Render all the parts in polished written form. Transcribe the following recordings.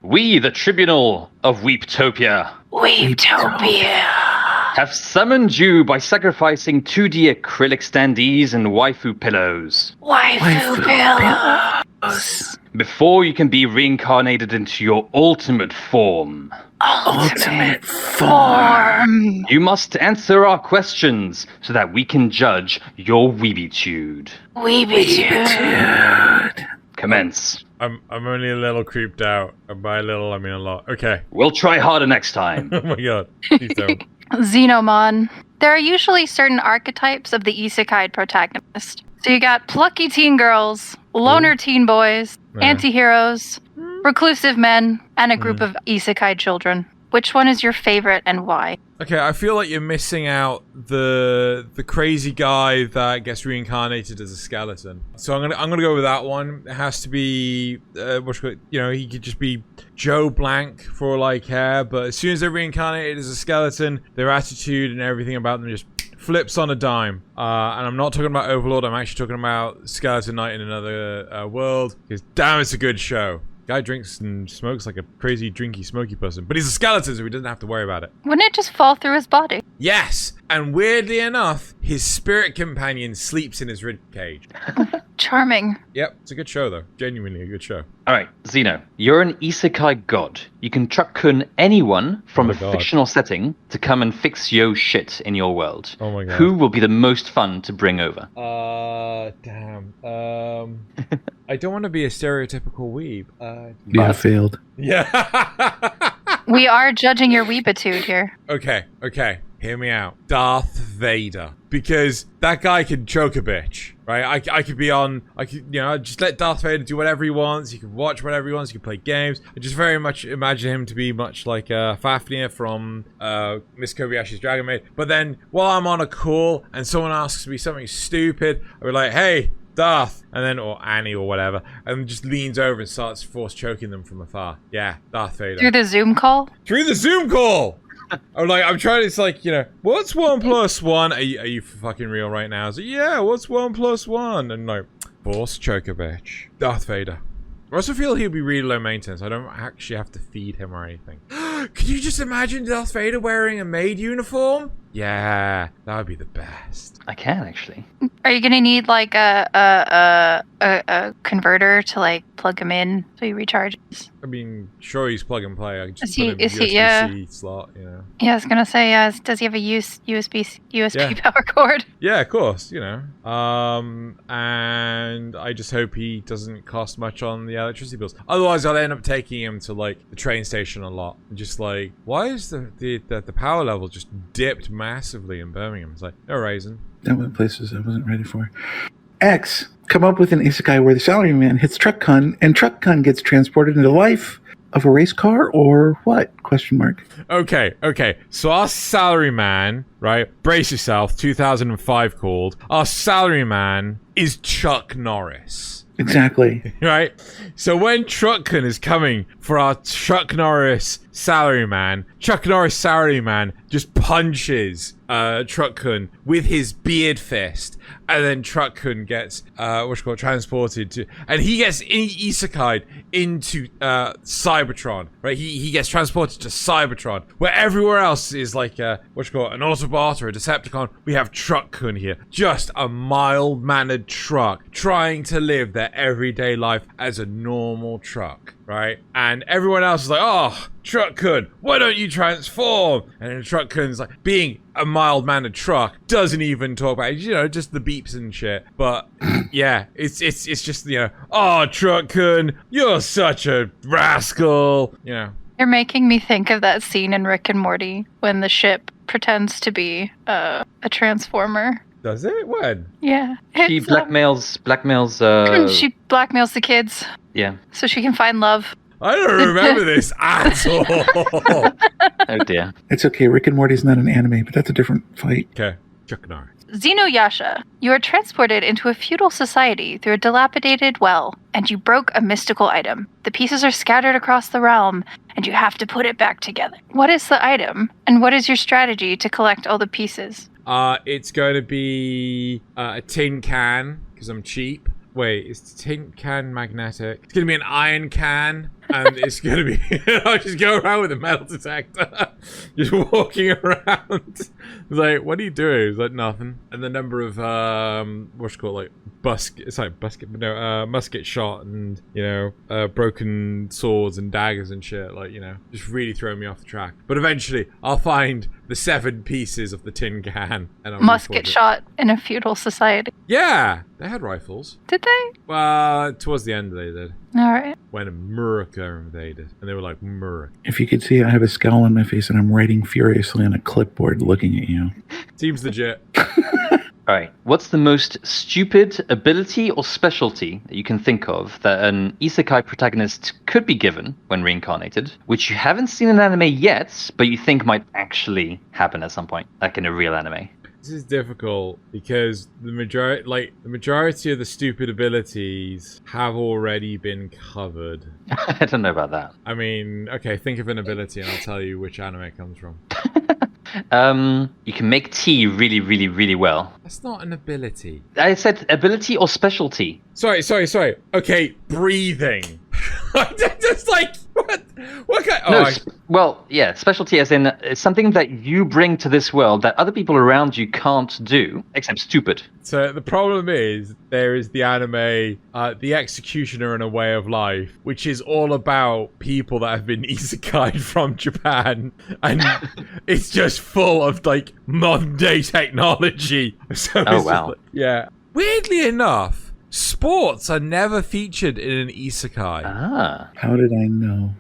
We, the Tribunal of Weeptopia, have summoned you by sacrificing 2D acrylic standees and waifu pillows. Before you can be reincarnated into your ultimate form. You must answer our questions so that we can judge your weebitude. Commence. I'm only a little creeped out. And by a little, I mean a lot. Okay. We'll try harder next time. Oh my god. Please don't. Xenomon. There are usually certain archetypes of the Isekai protagonist. So you got plucky teen girls, loner teen boys, anti-heroes, reclusive men, and a group of Isekai children. Which one is your favorite and why? Okay, I feel like you're missing out the crazy guy that gets reincarnated as a skeleton. So I'm gonna go with that one. It has to be he could just be Joe Blank for all I care, but as soon as they're reincarnated as a skeleton, their attitude and everything about them just flips on a dime. And I'm not talking about Overlord, I'm actually talking about Skeleton Knight in Another World, because damn, it's a good show. Guy drinks and smokes like a crazy, drinky, smoky person. But he's a skeleton, so he doesn't have to worry about it. Wouldn't it just fall through his body? Yes! And weirdly enough, his spirit companion sleeps in his ribcage. Charming. Yep, it's a good show, though. Genuinely a good show. Alright, Xeno, you're an isekai god. You can truck-kun anyone from a fictional setting to come and fix yo shit in your world. Oh my god. Who will be the most fun to bring over? Damn. I don't want to be a stereotypical weeb. Yeah, failed. Yeah. We are judging your weebitude here. Okay. Hear me out. Darth Vader. Because that guy can choke a bitch, right? I could just let Darth Vader do whatever he wants. He can watch whatever he wants. He can play games. I just very much imagine him to be much like Fafnir from Miss Kobayashi's Dragon Maid. But then, while I'm on a call and someone asks me something stupid, I'll be like, hey, Darth, and then, or Annie or whatever, and just leans over and starts force choking them from afar. Yeah, Darth Vader. Through the Zoom call? Through the Zoom call! I'm trying to, it's like, what's 1 + 1? Are you fucking real right now? It's like, yeah, what's 1 + 1? And like, force choke a bitch. Darth Vader. I also feel he'll be really low maintenance. I don't actually have to feed him or anything. Could you just imagine Darth Vader wearing a maid uniform? Yeah, that would be the best. I can, actually. Are you gonna need like a converter to like plug him in so he recharges? I mean, sure, he's plug and play. I can just Is put him he- in yeah. USB-C slot, Yeah, I was gonna say, does he have a USB power cord? Yeah, of course, and I just hope he doesn't cost much on the electricity bills. Otherwise, I'll end up taking him to like the train station a lot. Just like, why is the power level just dipped massively in Birmingham? It's like, no reason. That went places I wasn't ready for. X, come up with an isekai where the salaryman hits truck-kun, and truck-kun gets transported into life of a race car, or what? Question mark. Okay. So our salaryman, right? Brace yourself. 2005 called. Our salaryman is Chuck Norris. Exactly. Right? So when Truck-kun is coming for our Chuck Norris salaryman, Chuck Norris salaryman just punches Truck-kun with his beard fist, and then Truck-kun gets transported to, and he gets isekai'd into Cybertron, right? He gets transported to Cybertron, where everywhere else is like an Autobot or a Decepticon. We have Truck-kun here, just a mild-mannered truck trying to live their everyday life as a normal truck, right? And everyone else is like, oh, Truck-kun, why don't you transform? And then Truck-kun's like, being a mild-mannered truck, doesn't even talk about it, just the beeps and shit. But yeah, it's just, oh, Truck-kun, you're such a rascal, You're making me think of that scene in Rick and Morty when the ship pretends to be a transformer. Does it? When? Yeah. She blackmails. She blackmails the kids. Yeah. So she can find love. I don't remember this at all. Oh dear. It's okay. Rick and Morty's not an anime, but that's a different fight. Okay. Chuck Norris. Xenoyasha, you are transported into a feudal society through a dilapidated well, and you broke a mystical item. The pieces are scattered across the realm, and you have to put it back together. What is the item, and what is your strategy to collect all the pieces? It's going to be a tin can, because I'm cheap. Wait, is the tin can magnetic? It's going to be an iron can. And it's going to be, I just go around with a metal detector, just walking around. It's like, what are you doing? It's like, nothing. And the number of, what's it called, like, musket shot and, broken swords and daggers and shit, like, just really throwing me off the track. But eventually, I'll find the 7 pieces of the tin can. And I'll musket shot in a feudal society. Yeah, they had rifles. Did they? Well, towards the end they did. All right. When America invaded, and they were like, America. If you could see, I have a scowl on my face and I'm writing furiously on a clipboard looking at you. Seems legit. Alright, what's the most stupid ability or specialty that you can think of that an isekai protagonist could be given when reincarnated, which you haven't seen in anime yet, but you think might actually happen at some point, like in a real anime? This is difficult because the majority of the stupid abilities have already been covered. I don't know about that. I mean, okay, think of an ability and I'll tell you which anime it comes from. You can make tea really, really, really well. That's not an ability. I said ability or specialty. Sorry. Okay, breathing. Just like, what? What kind? No, well, yeah, specialty as in it's something that you bring to this world that other people around you can't do, except stupid. So the problem is, there is the anime, The Executioner in a Way of Life, which is all about people that have been isekai'd from Japan, and it's just full of, like, modern-day technology. So oh, wow. Yeah. Weirdly enough, sports are never featured in an isekai. Ah. How did I know?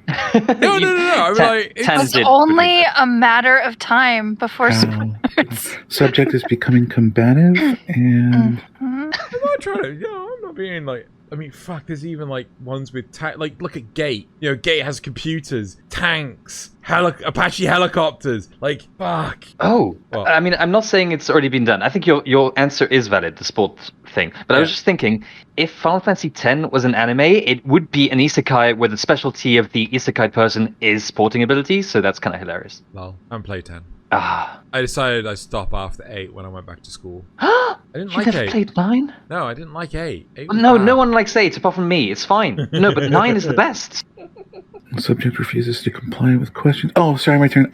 No. I'm like, it's only a matter of time before sports. Subject is becoming combative, and I'm not trying to. I'm not being like. I mean, fuck. There's even like ones with like, look at Gate. Gate has computers, tanks, Apache helicopters. Like, fuck. Oh, what? I mean, I'm not saying it's already been done. I think your answer is valid, the sport thing. But I was just thinking, if Final Fantasy X was an anime, it would be an isekai where the specialty of the isekai person is sporting abilities. So that's kind of hilarious. Well, I'm play 10. Ah. I decided I'd stop after 8 when I went back to school. I didn't You like never 8. played 9? No, I didn't like 8. 8 was No, bad. no one likes 8 apart from me. It's fine. No, but 9 is the best. the subject refuses to comply with questions. Oh, sorry, my turn.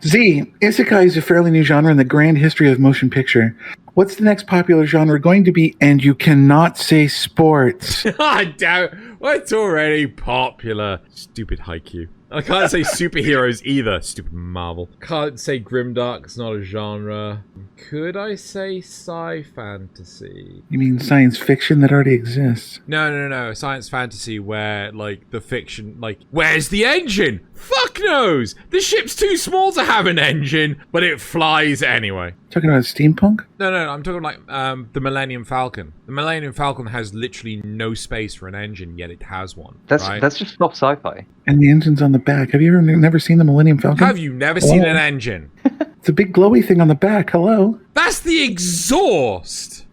Z, isekai is a fairly new genre in the grand history of motion picture. What's the next popular genre going to be? And you cannot say sports. I doubt. Well, it's already popular. Stupid Haikyuu. I can't say superheroes either. Stupid Marvel. Can't say grimdark. It's not a genre. Could I say sci-fantasy? You mean science fiction that already exists? No. Science fantasy where, like, the fiction, like, where's the engine? Fuck knows! The ship's too small to have an engine, but it flies anyway. Talking about steampunk? No, I'm talking like the Millennium Falcon. The Millennium Falcon has literally no space for an engine, yet it has one. That's just not sci-fi. And the engine's on the back. Have you never seen the Millennium Falcon? Have you never seen an engine? It's a big glowy thing on the back. Hello. That's the exhaust.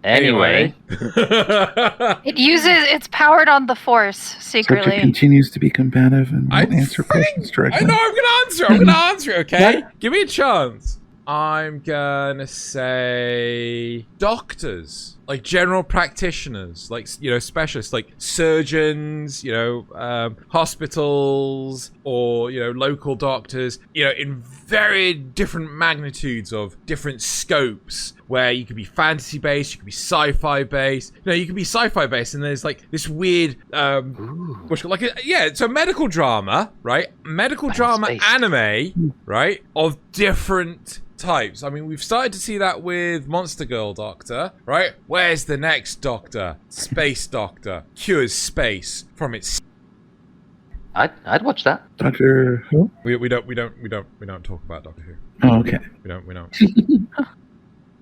Anyway. It's powered on the Force secretly. Subject continues to be combative and won't answer questions directly. I know I'm gonna answer it, okay? Give me a chance. I'm gonna say doctors, like general practitioners, like, specialists, like surgeons, hospitals, or, local doctors, in very different magnitudes of different scopes, where you could be fantasy based, you could be sci-fi based, you could be sci-fi based, and there's like this weird, it's a medical drama, right? Medical drama anime, right? Of different types. I mean, we've started to see that with Monster Girl Doctor, right? Where's the next Doctor? Space Doctor cures space from its. I'd watch that. Doctor who? We don't talk about Doctor Who. Oh, okay. We don't.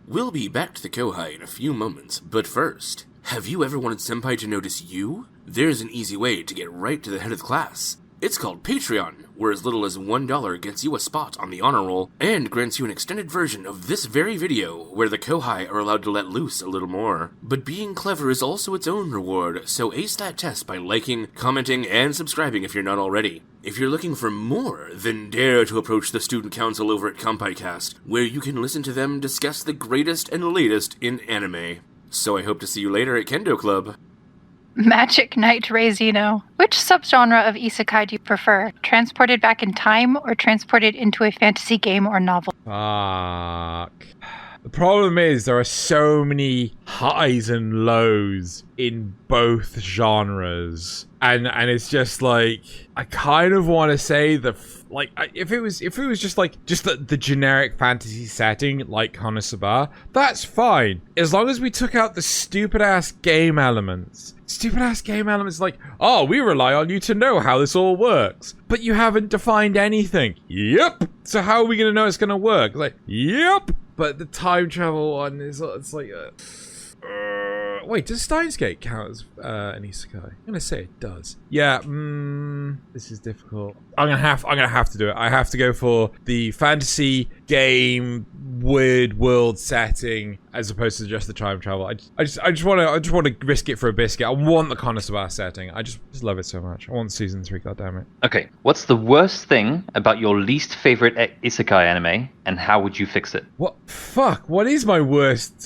We'll be back to the Kohai in a few moments, but first, have you ever wanted Senpai to notice you? There's an easy way to get right to the head of the class. It's called Patreon, where as little as $1 gets you a spot on the honor roll, and grants you an extended version of this very video, where the Kohai are allowed to let loose a little more. But being clever is also its own reward, so ace that test by liking, commenting, and subscribing if you're not already. If you're looking for more, then dare to approach the student council over at KanpaiCast, where you can listen to them discuss the greatest and latest in anime. So I hope to see you later at Kendo Club. Magic Knight Ray Xeno. Which subgenre of isekai do you prefer? Transported back in time or transported into a fantasy game or novel? Fuck. The problem is there are so many highs and lows in both genres, and it's just like I kind of want to say if it was just the generic fantasy setting like Konosuba, that's fine as long as we took out the stupid ass game elements. Stupid ass game elements like, oh, we rely on you to know how this all works, but you haven't defined anything. Yep. So how are we gonna know it's gonna work? Like, yep. But the time travel one is, it's like, wait, does Steins Gate count as an isekai? I'm gonna say it does. Yeah, this is difficult. I'm gonna have to do it. I have to go for the fantasy game weird world setting as opposed to just the time travel. I just want to risk it for a biscuit. I want the Konosuba setting. I just love it so much. I want season 3. God damn it. Okay, what's the worst thing about your least favorite isekai anime, and how would you fix it? What? Fuck. What is my my least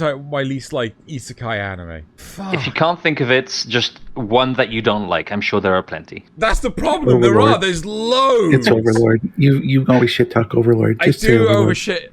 isekai anime? Fuck. If you can't think of it, just one that you don't like. I'm sure there are plenty. That's the problem. Overlord. There's loads. It's Overlord. You always shit talk Overlord. Just I do over shit.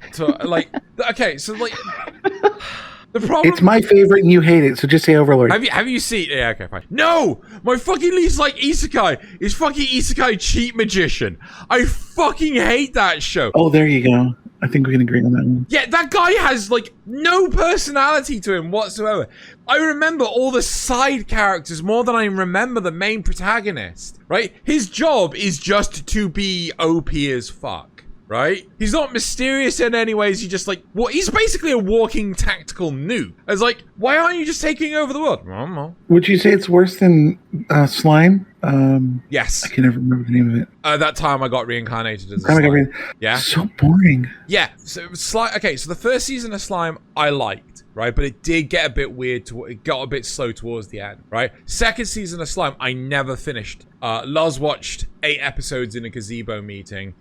Okay, so the problem. It's my favorite, and you hate it. So just say Overlord. Have you seen? Yeah, okay, fine. No, my fucking least isekai is fucking Isekai Cheat Magician. I fucking hate that show. Oh, there you go. I think we can agree on that one. Yeah, that guy has no personality to him whatsoever. I remember all the side characters more than I remember the main protagonist, right? His job is just to be OP as fuck. Right? He's not mysterious in any ways. He's just he's basically a walking tactical noob. It's why aren't you just taking over the world? I don't know. Would you say it's worse than Slime? Yes. I can never remember the name of it. That time I got reincarnated as a slime. Yeah. So boring. Yeah. So Slime. Okay. So the first season of Slime I liked, right? But it did get a bit weird. It got a bit slow towards the end, right? Second season of Slime I never finished. Luz watched 8 episodes in a gazebo meeting.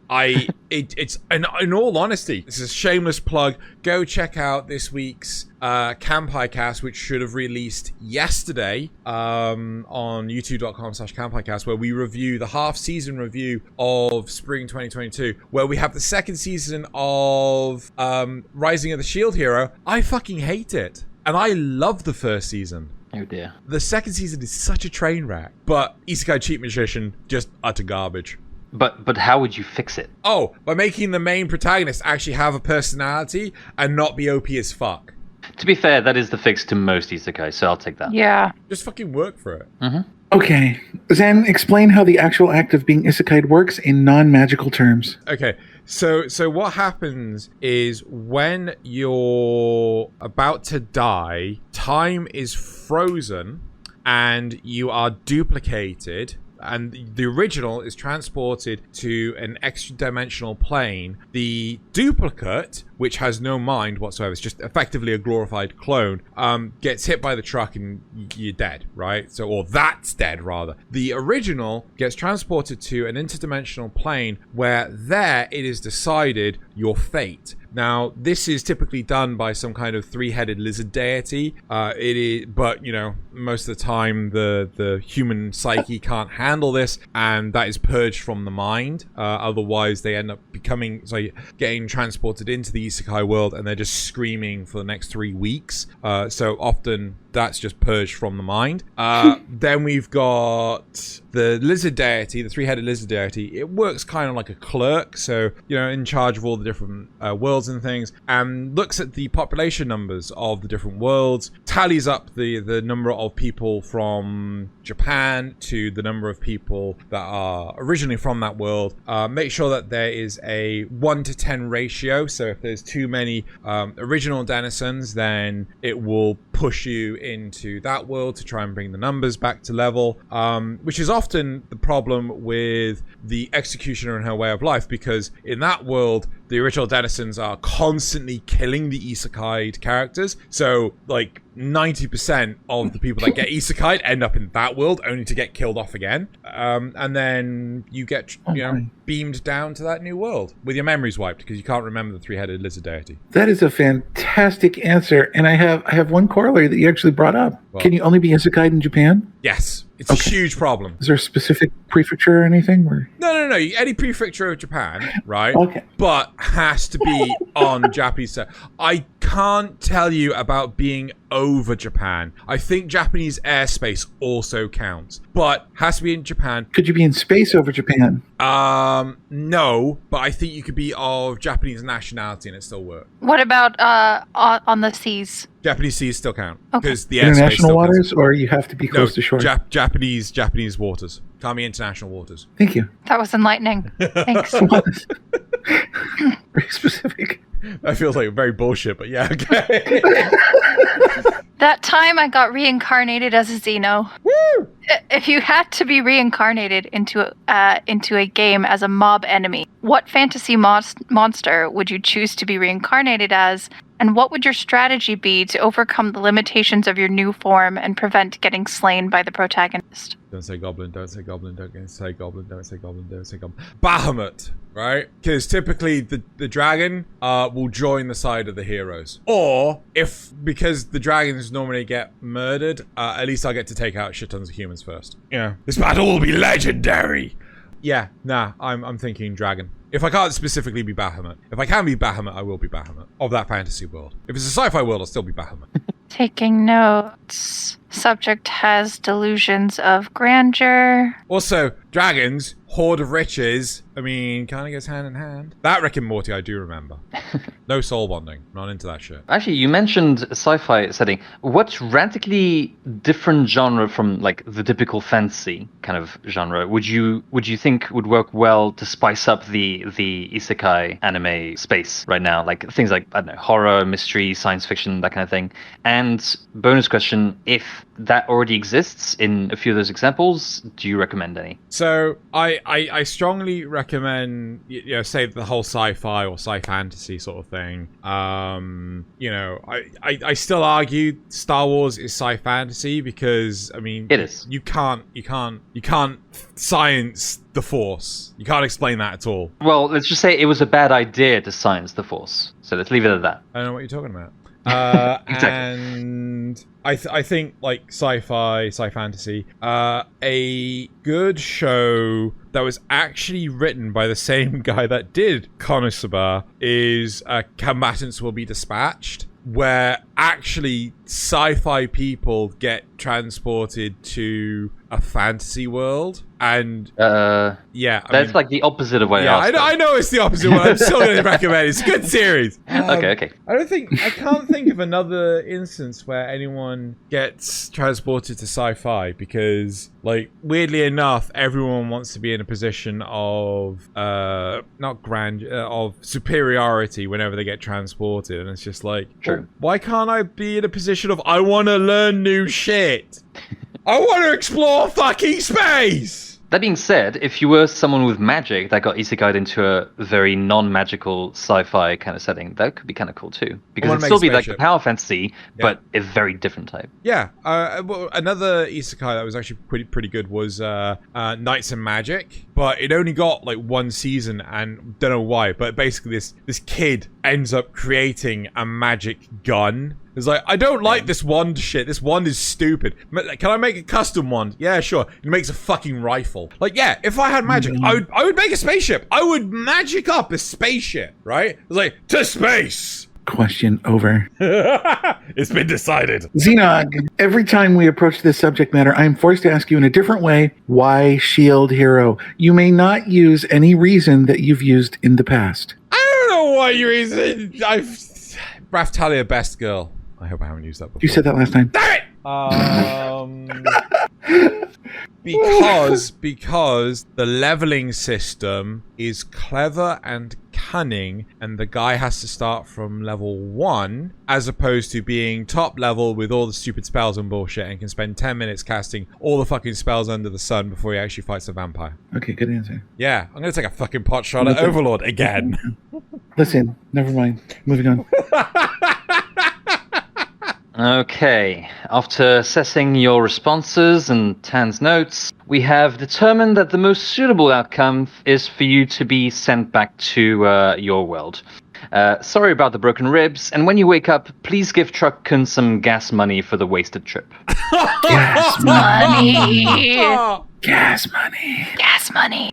It's in all honesty, this is a shameless plug. Go check out this week's Kampai cast, which should have released yesterday on youtube.com/KampaiCast, where we review the half-season review of Spring 2022, where we have the second season of Rising of the Shield Hero. I fucking hate it. And I love the first season. Oh dear. The second season is such a train wreck, but Isekai Cheat Magician, just utter garbage. But how would you fix it? Oh, by making the main protagonist actually have a personality and not be OP as fuck. To be fair, that is the fix to most isekai, so I'll take that. Yeah. Just fucking work for it. Mm-hmm. Okay. Zen, explain how the actual act of being isekai'd works in non-magical terms. Okay. So what happens is when you're about to die, time is frozen and you are duplicated, and the original is transported to an extra-dimensional plane. The duplicate, which has no mind whatsoever, it's just effectively a glorified clone, gets hit by the truck and you're dead, right? Or that's dead, rather. The original gets transported to an interdimensional plane where there it is decided your fate. Now, this is typically done by some kind of 3-headed lizard deity. It is, but most of the time the human psyche can't handle this, and that is purged from the mind. Otherwise, they end up getting transported into the isekai world, and they're just screaming for the next 3 weeks. So often that's just purged from the mind. Then we've got the lizard deity, the 3-headed lizard deity. It works kind of like a clerk, so in charge of all the different worlds and things, and looks at the population numbers of the different worlds, tallies up the number of people from Japan to the number of people that are originally from that world, make sure that there is a 1-to-10 ratio. So if there's too many original denizens, then it will push you into that world to try and bring the numbers back to level, which is often the problem with the Executioner and Her Way of Life, because in that world the original denizens are constantly killing the isekai characters. So 90% of the people that get isekai end up in that world only to get killed off again. And then you get, beamed down to that new world with your memories wiped because you can't remember the three-headed lizard deity. That is a fantastic answer, and I have one corollary that you actually brought up. Well, can you only be isekai in Japan? Yes, it's a huge problem. Is there a specific prefecture or anything? Or? No. Any prefecture of Japan, right? Okay. But has to be on Japanese set. I can't tell you about being over Japan. I think Japanese airspace also counts, but has to be in Japan. Could you be in space over Japan? No, but I think you could be of Japanese nationality and it still work. What about on the seas? Japanese seas still count Okay. because the airspace International still waters, counts. or you have to be close to shore? Japanese waters. Can't be international waters. Thank you. That was enlightening. Thanks. Very specific. That feels like very bullshit, but yeah, okay. That time I got reincarnated as a Xeno. Woo! If you had to be reincarnated into a game as a mob enemy, what fantasy monster would you choose to be reincarnated as? And what would your strategy be to overcome the limitations of your new form and prevent getting slain by the protagonist? Don't say goblin, don't say goblin, don't say goblin, don't say goblin, don't say goblin. Bahamut, right? Because typically the dragon will join the side of the heroes. Or, because the dragons normally get murdered, at least I'll get to take out shit tons of humans first. Yeah. This battle will be legendary! Yeah, I'm thinking dragon. If I can't specifically be Bahamut. If I can be Bahamut, I will be Bahamut. Of that fantasy world. If it's a sci-fi world, I'll still be Bahamut. Taking notes. Subject has delusions of grandeur. Also, dragons, hoard of riches. I mean, kind of goes hand in hand. That Rick and Morty I do remember. No soul bonding. Not into that shit. Actually, you mentioned a sci-fi setting. What radically different genre from like the typical fantasy kind of genre would you think would work well to spice up the isekai anime space right now? Like things like, I don't know, horror, mystery, science fiction, that kind of thing. And bonus question, if that already exists in a few of those examples, do you recommend any? So I strongly recommend, say the whole sci-fi or sci-fantasy sort of thing. I still argue Star Wars is sci-fantasy because, I mean, it is. You can't science the Force. You can't explain that at all. Well, let's just say it was a bad idea to science the Force. So let's leave it at that. I don't know what you're talking about. Exactly. And I think like sci-fi, sci-fantasy, a good show that was actually written by the same guy that did Konosuba is Combatants Will Be Dispatched, where actually sci-fi people get transported to a fantasy world. And that's like the opposite of what I asked. I know it's the opposite one. I'm still going to recommend it. It's a good series. Okay. I can't think of another instance where anyone gets transported to sci-fi because, like, weirdly enough, everyone wants to be in a position of of superiority whenever they get transported, and it's just like, True. Why can't I be in a position of I want to learn new shit? I want to explore fucking space! That being said, if you were someone with magic that got isekai'd into a very non-magical sci-fi kind of setting, that could be kind of cool too. Because it'd still be like a power fantasy, but a very different type. Yeah. Well, another isekai that was actually pretty good was Knights and Magic, but it only got like one season, and don't know why, but basically this kid ends up creating a magic gun. It's like, I don't like this wand shit. This wand is stupid. Can I make a custom wand? Yeah, sure. It makes a fucking rifle. Like, yeah, if I had magic, I would make a spaceship. I would magic up a spaceship, right? It's like, to space. Question over. It's been decided. Xenog, every time we approach this subject matter, I am forced to ask you in a different way, why Shield Hero? You may not use any reason that you've used in the past. I don't know why you're using... Raftalia, best girl. I hope I haven't used that before. You said that last time. Damn it! Because the leveling system is clever and cunning, and the guy has to start from level 1 as opposed to being top level with all the stupid spells and bullshit and can spend 10 minutes casting all the fucking spells under the sun before he actually fights a vampire. Okay, good answer. Yeah, I'm gonna take a fucking pot shot at Overlord again. Listen, never mind. Moving on. Okay, after assessing your responses and Tan's notes, we have determined that the most suitable outcome is for you to be sent back to your world. Sorry about the broken ribs, and when you wake up, please give Truck-kun some gas money for the wasted trip. Gas money. Money. Gas money. Gas money.